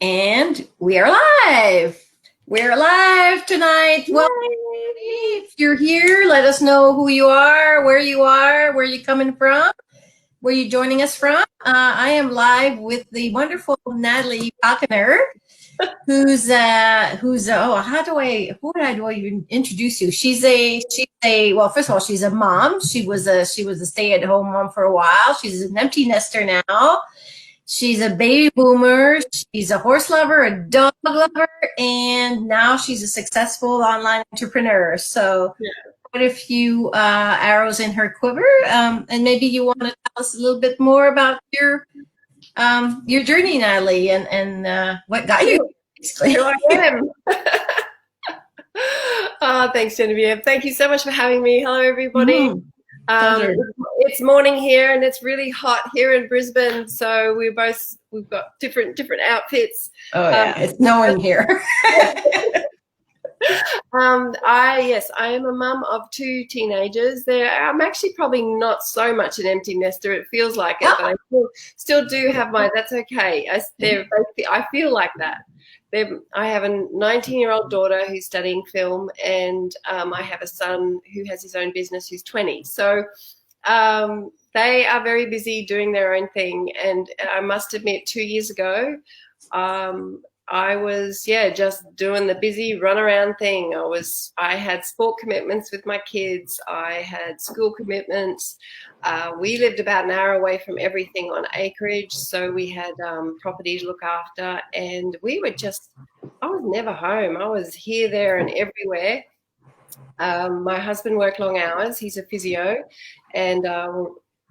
And we are live. We're live tonight. Well, if you're here, let us know who you are, where you coming from, where you joining us from. I am live with the wonderful Natalie Falconer, who's who do I even introduce you? She's a well, first of all, she's a mom. She was a stay-at-home mom for a while. She's an empty nester now. She's a baby boomer. She's a horse lover, a dog lover, and now she's a successful online entrepreneur. So, quite a few arrows in her quiver. And maybe you want to tell us a little bit more about your journey, Natalie, and what got you. Basically. Here I am. Thanks, Genevieve. Thank you so much for having me. Hello, everybody. It's morning here, and it's really hot here in Brisbane. So we've got different outfits. Oh yeah, it's snowing here. I am a mum of two teenagers. I'm actually probably not so much an empty nester. It feels like it, but I still do have my. That's okay. I feel like that. I have a 19-year-old daughter who's studying film, and I have a son who has his own business who's 20. So they are very busy doing their own thing. And I must admit, 2 years ago, I was, just doing the busy run around thing. I had sport commitments with my kids. I had school commitments. We lived about an hour away from everything on acreage. So we had property to look after, and I was never home. I was here, there, and everywhere. My husband worked long hours. He's a physio, and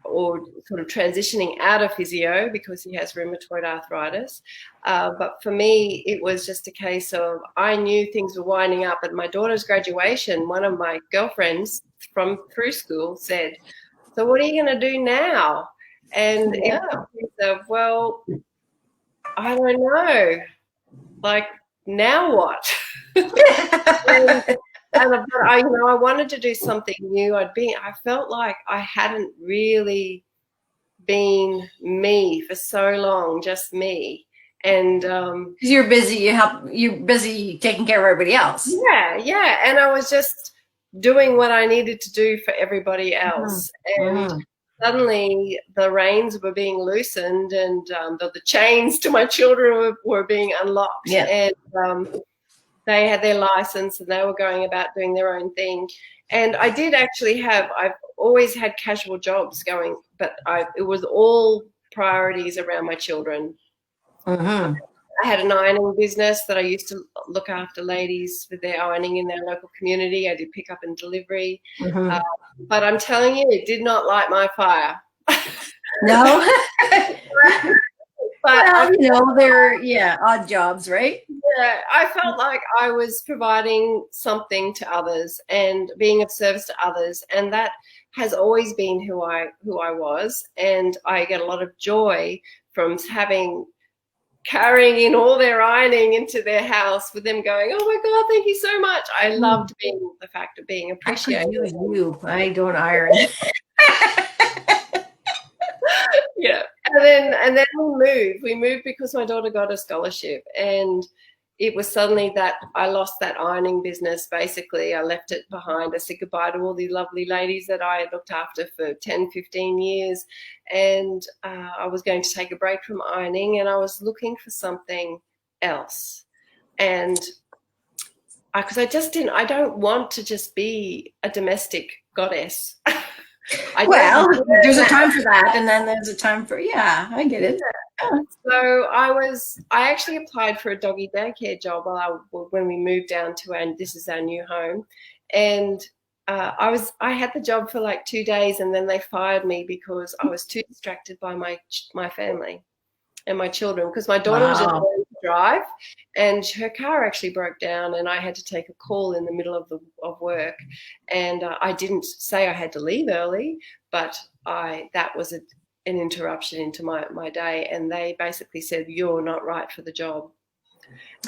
or sort of transitioning out of physio because he has rheumatoid arthritis. But for me, it was just a case of I knew things were winding up. At my daughter's graduation, one of my girlfriends through school said, "So what are you going to do now?" And it was a case of, well, I don't know. Like, now what? But I wanted to do something new. I felt like I hadn't really been me for so long, just me. And you're busy. You're busy taking care of everybody else. Yeah. And I was just doing what I needed to do for everybody else. And suddenly the reins were being loosened, and the chains to my children were being unlocked. And they had their license, and they were going about doing their own thing. And I did actually I've always had casual jobs going, but it was all priorities around my children. I had an ironing business that I used to look after ladies with their ironing in their local community. I did pick up and delivery. But I'm telling you, it did not light my fire. No? But they're odd jobs, right? Yeah, I felt like I was providing something to others and being of service to others, and that has always been who I was. And I get a lot of joy from carrying in all their ironing into their house with them going, "Oh my God, thank you so much." I loved the fact of being appreciated. I don't iron. Yeah. And then we moved because my daughter got a scholarship, and it was suddenly that I lost that ironing business. Basically, I left it behind. I said goodbye to all the lovely ladies that I had looked after for 10, 15 years. And I was going to take a break from ironing, and I was looking for something else. And because I don't want to just be a domestic goddess. There's a time for that, and then there's a time for I get it. So I actually applied for a doggy daycare job when we moved down to this is our new home, and I had the job for like 2 days, and then they fired me because I was too distracted by my family and my children, because my daughter was just learning to drive, and her car actually broke down, and I had to take a call in the middle of work, and I didn't say I had to leave early, but that was an interruption into my day, and they basically said, "You're not right for the job."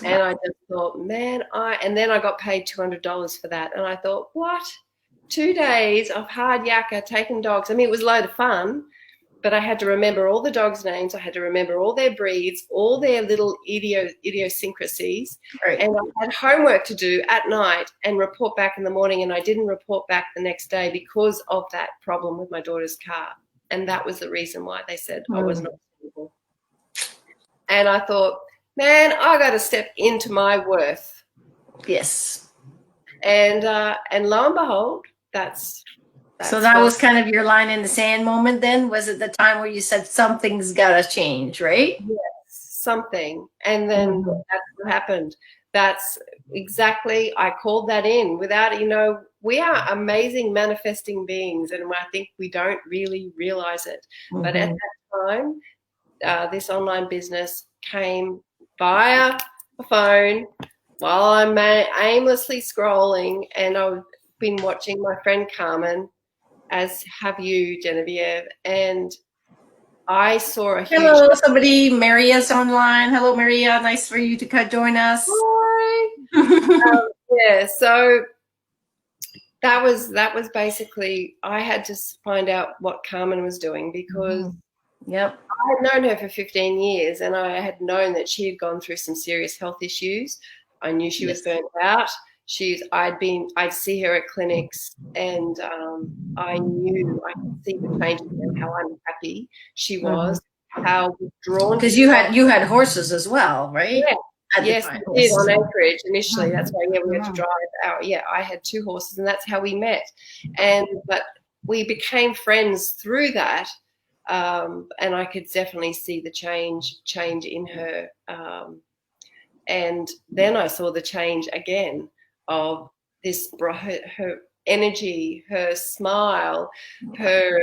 And I just thought, man, and then I got paid $200 for that, and I thought, what? 2 days of hard yakka taking dogs. I mean, it was a load of fun, but I had to remember all the dogs' names. I had to remember all their breeds, all their little idiosyncrasies. Right. And I had homework to do at night and report back in the morning. And I didn't report back the next day because of that problem with my daughter's car. And that was the reason why they said I was not suitable. And I thought, man, I got to step into my worth. Yes. And lo and behold, that's so that was kind of your line in the sand moment then? Was it the time where you said something's got to change, right? Yes, something. And then that's what happened. That's exactly, I called that in without, we are amazing manifesting beings, and I think we don't really realize it. But at that time, this online business came via a phone while I'm aimlessly scrolling, and I've been watching my friend Carmen, as have you, Genevieve, and I saw a huge... Hello, somebody, Maria's online. Hello, Maria. Nice for you to join us. Hi. Yeah, so that was basically, I had to find out what Carmen was doing, because Yep. I had known her for 15 years, and I had known that she had gone through some serious health issues. I knew she was burnt out. I'd see her at clinics, and I knew I could see the change in her, how unhappy she was, how withdrawn. Because you had horses as well, right? Yeah. Yes, I did, on acreage initially. That's why we had to drive out. Yeah, I had 2 horses, and that's how we met. But we became friends through that, and I could definitely see the change in her. And then I saw the change again of this, her energy, her smile, her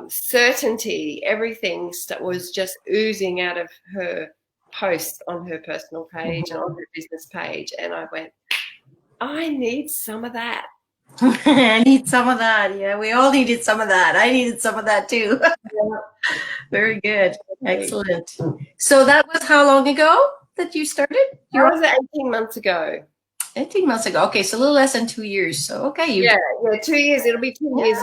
certainty, everything was just oozing out of her posts on her personal page and on her business page. And I went, I need some of that. I need some of that. Yeah, we all needed some of that. I needed some of that too. Very good. Excellent. So that was how long ago that you started? That was 18 months ago. 18 months ago. Okay, so a little less than 2 years. So okay, yeah, 2 years. It'll be 2 years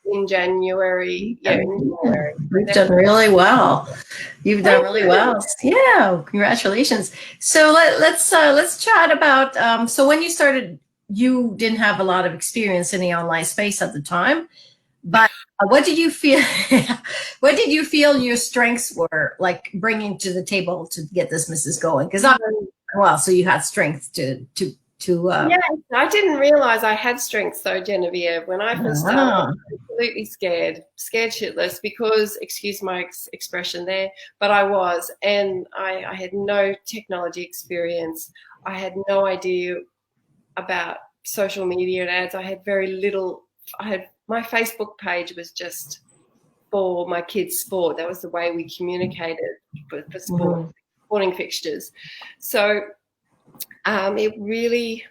in January. Yeah, in January. You've done really well. You've done really well. Yeah, congratulations. So let's chat about. So when you started, you didn't have a lot of experience in the online space at the time, but what did you feel? What did you feel your strengths were, like bringing to the table to get this business going? Because so you had strength to. Yeah, I didn't realize I had strengths though, Genevieve. When I first started, I was absolutely scared shitless, because, excuse my expression there, but I was, and I had no technology experience. I had no idea about social media and ads. I had very little. My Facebook page was just for my kids' sport. That was the way we communicated for sport, sporting fixtures. So I really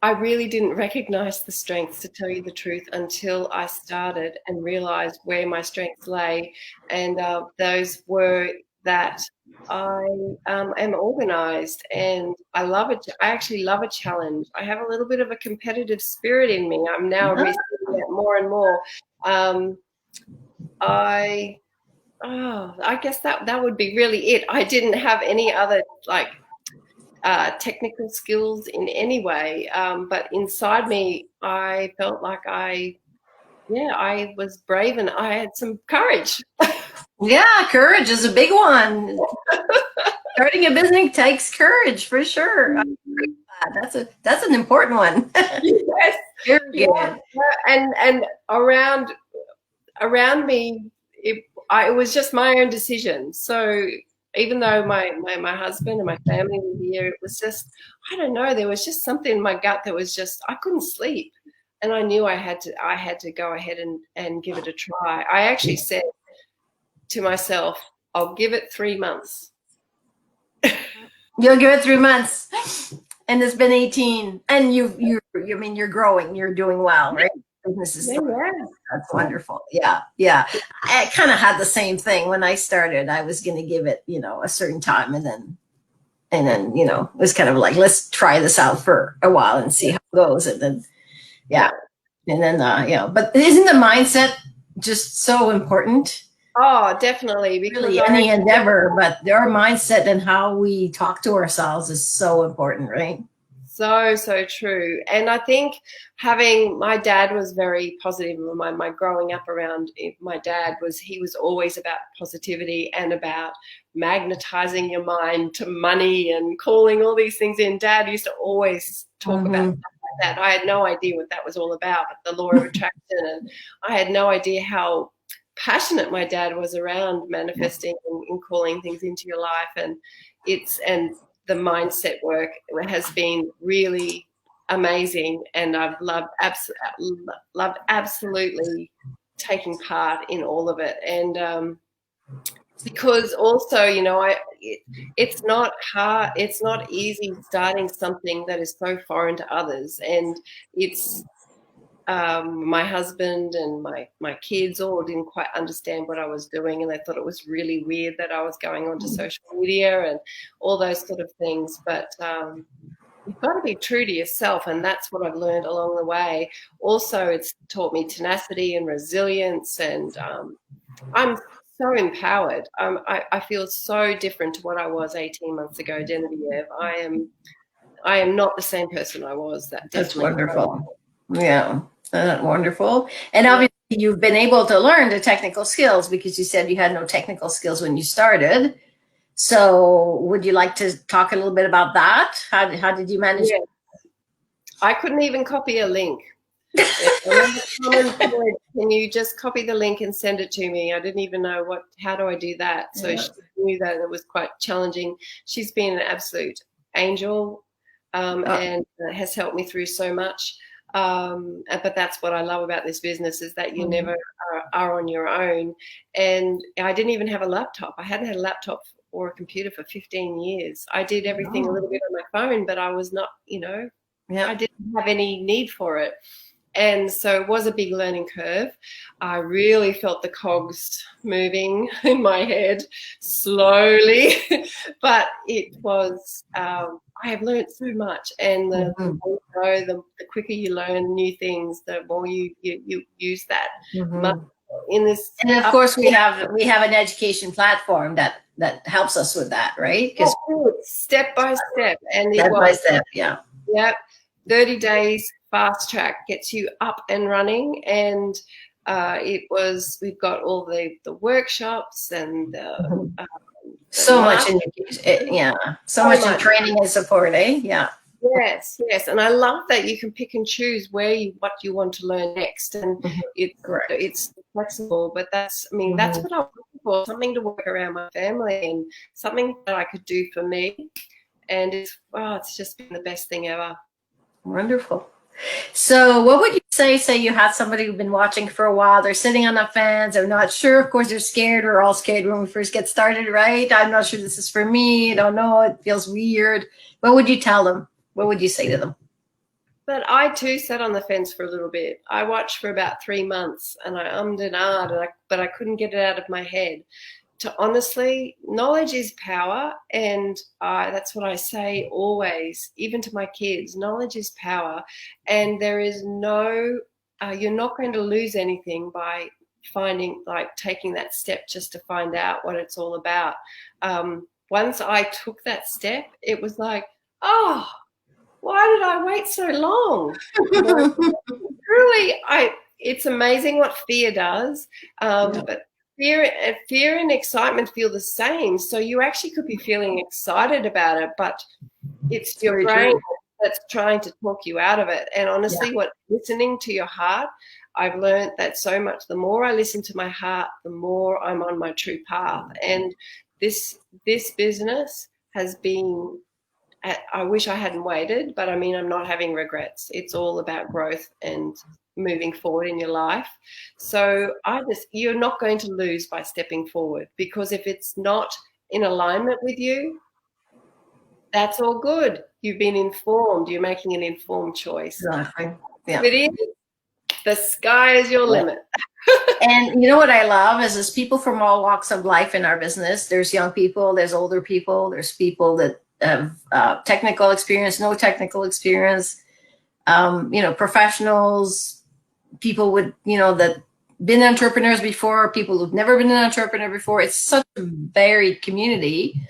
didn't recognize the strengths, to tell you the truth, until I started and realized where my strengths lay. And those were that I am organized, and I love it. I actually love a challenge. I have a little bit of a competitive spirit in me. I'm now receiving it more and more. I guess that would be really it. I didn't have any other technical skills in any way, but inside me, I felt like I was brave, and I had some courage. Yeah, courage is a big one. Starting a business takes courage, for sure. That's an important one. Yes. Very good. Yeah. And around me, it was just my own decision. So even though my husband and my family were here, it was just, I don't know, there was just something in my gut that was just, I couldn't sleep. And I knew I had to go ahead and give it a try. I actually said to myself, I'll give it 3 months. You'll give it 3 months. And it's been 18. And you're growing, you're doing well, right? Business is that's wonderful. Yeah. I kind of had the same thing when I started. I was going to give it, a certain time, and then it was kind of like, let's try this out for a while and see how it goes. And then, but isn't the mindset just so important. Oh, definitely. Because Really, any endeavor, but our mindset and how we talk to ourselves is so important, right? so true. And I think my dad was very positive. My growing up around my dad he was always about positivity and about magnetizing your mind to money and calling all these things in. Dad used to always talk about stuff like that. I had no idea what that was all about, but the law of attraction, and I had no idea how passionate my dad was around manifesting and calling things into your life. And the mindset work has been really amazing, and I've loved absolutely taking part in all of it. And because also, it's not hard, it's not easy starting something that is so foreign to others. And it's my husband and my kids all didn't quite understand what I was doing, and they thought it was really weird that I was going onto social media and all those sort of things. But you've got to be true to yourself, and that's what I've learned along the way. Also, it's taught me tenacity and resilience, and I'm so empowered. I feel so different to what I was 18 months ago, Genevieve. I am not the same person I was. That's wonderful. Yeah. Wonderful. And obviously you've been able to learn the technical skills, because you said you had no technical skills when you started. So would you like to talk a little bit about that? How did you manage? Yeah. I couldn't even copy a link. Can you just copy the link and send it to me? I didn't even know how do I do that? So she knew that it was quite challenging. She's been an absolute angel, and has helped me through so much. But that's what I love about this business, is that you never are on your own. And I didn't even have a laptop. I hadn't had a laptop or a computer for 15 years. I did everything a little bit on my phone, but I was not, I didn't have any need for it. And so it was a big learning curve. I really felt the cogs moving in my head slowly, but it was, I have learned so much. And the more you know, the quicker you learn new things, the more you use that. In this, and of course, we have an education platform that helps us with that, right? Because step by step, and step by step, yeah. 30 days fast track gets you up and running. And we've got all the workshops and so much in so much in training and support, yeah. Yes, and I love that you can pick and choose what you want to learn next, and it's flexible. But that's what I'm looking for, something to work around my family and something that I could do for me. And it's just been the best thing ever. Wonderful. So what would you say you had somebody who's been watching for a while, they're sitting on the fence, they're not sure, of course they're scared, we're all scared when we first get started, right? I'm not sure this is for me, I don't know, it feels weird. What would you tell them? What would you say to them? But I too sat on the fence for a little bit. I watched for about 3 months, and I ummed and ahed, but I couldn't get it out of my head. Honestly, knowledge is power, and that's what I say always, even to my kids. Knowledge is power, and there is you're not going to lose anything by taking that step just to find out what it's all about. Once I took that step, it was like, oh, why did I wait so long? Truly, it's amazing what fear does, but fear and excitement feel the same. So you actually could be feeling excited about it, but it's your brain that's trying to talk you out of it. And honestly, listening to your heart, I've learned that so much. The more I listen to my heart, the more I'm on my true path. And this business has been, I wish I hadn't waited, but I'm not having regrets. It's all about growth and moving forward in your life. So you're not going to lose by stepping forward, because if it's not in alignment with you, that's all good. You've been informed. You're making an informed choice. Exactly. Yeah. If it is, the sky is your limit. And you know what I love is people from all walks of life in our business. There's young people, there's older people, there's people that have technical experience, no technical experience, professionals, people with, that been entrepreneurs before, people who've never been an entrepreneur before. It's such a varied community.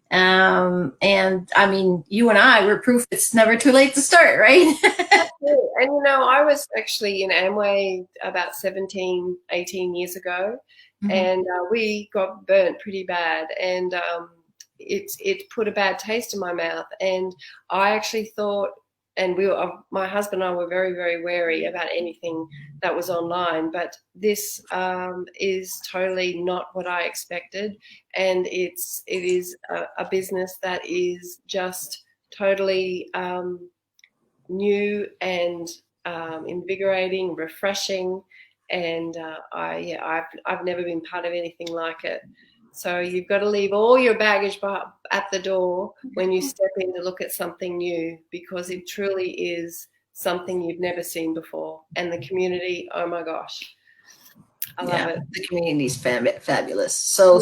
And I mean, you and I, we're proof it's never too late to start, right? And, you know, I was actually in Amway about 17, 18 years ago, and we got burnt pretty bad. And it put a bad taste in my mouth. And I actually thought, and my husband and I were very, very wary about anything that was online. But this is totally not what I expected, and it is a business that is just totally new and invigorating, refreshing, and I've never been part of anything like it. So you've got to leave all your baggage at the door when you step in to look at something new, because it truly is something you've never seen before. And the community, oh my gosh, I love it. The community's fabulous. So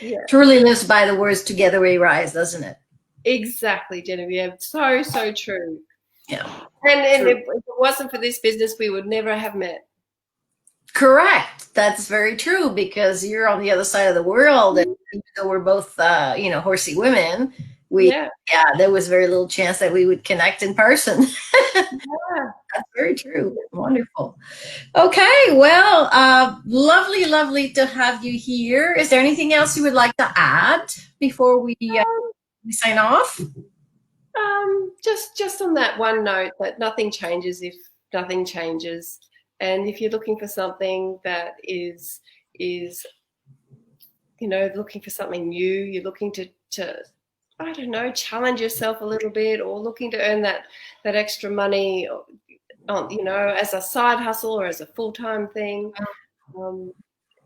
Yeah. truly lives by the words "Together we rise," doesn't it? Exactly, Genevieve. So true. Yeah. And if it wasn't for this business, we would never have met. Correct. That's very true, because you're on the other side of the world, and even though we're both, horsey women, there was very little chance that we would connect in person. That's very true. Wonderful. Okay. Well, lovely to have you here. Is there anything else you would like to add before we sign off? Just on that one note, that nothing changes if nothing changes. And if you're looking for something that is looking for something new, you're looking to I don't know, challenge yourself a little bit, or looking to earn that extra money, as a side hustle or as a full-time thing,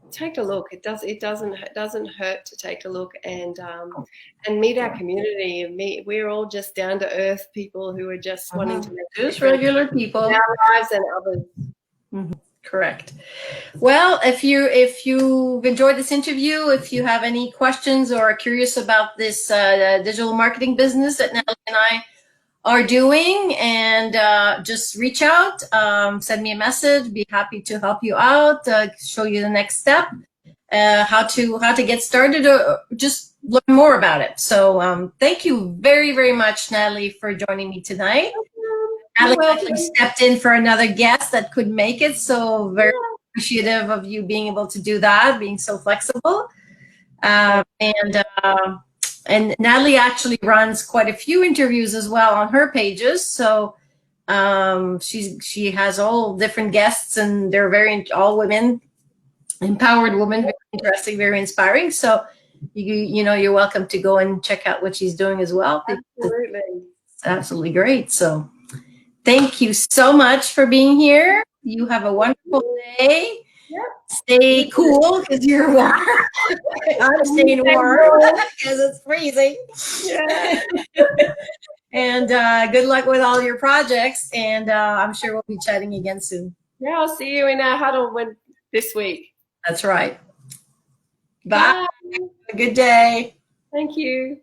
take a look. It doesn't hurt to take a look and meet our community, and we're all just down to earth people who are just wanting to make just regular people in our lives and others. Correct. Well, if you've enjoyed this interview, if you have any questions or are curious about this digital marketing business that Natalie and I are doing, and just reach out, send me a message. Be happy to help you out, show you the next step, how to get started, or just learn more about it. So thank you very, very much, Natalie, for joining me tonight. Natalie actually stepped in for another guest that couldn't make it, so very appreciative of you being able to do that, being so flexible. And Natalie actually runs quite a few interviews as well on her pages. So she has all different guests, and they're all women, empowered women, very interesting, very inspiring. So you're welcome to go and check out what she's doing as well. Absolutely. It's absolutely great. So thank you so much for being here. You have a wonderful day. Yep. Stay cool, because you're warm. I'm staying warm because it's freezing. Yeah. And good luck with all your projects. And I'm sure we'll be chatting again soon. Yeah, I'll see you in our huddle this week. That's right. Bye. Have a good day. Thank you.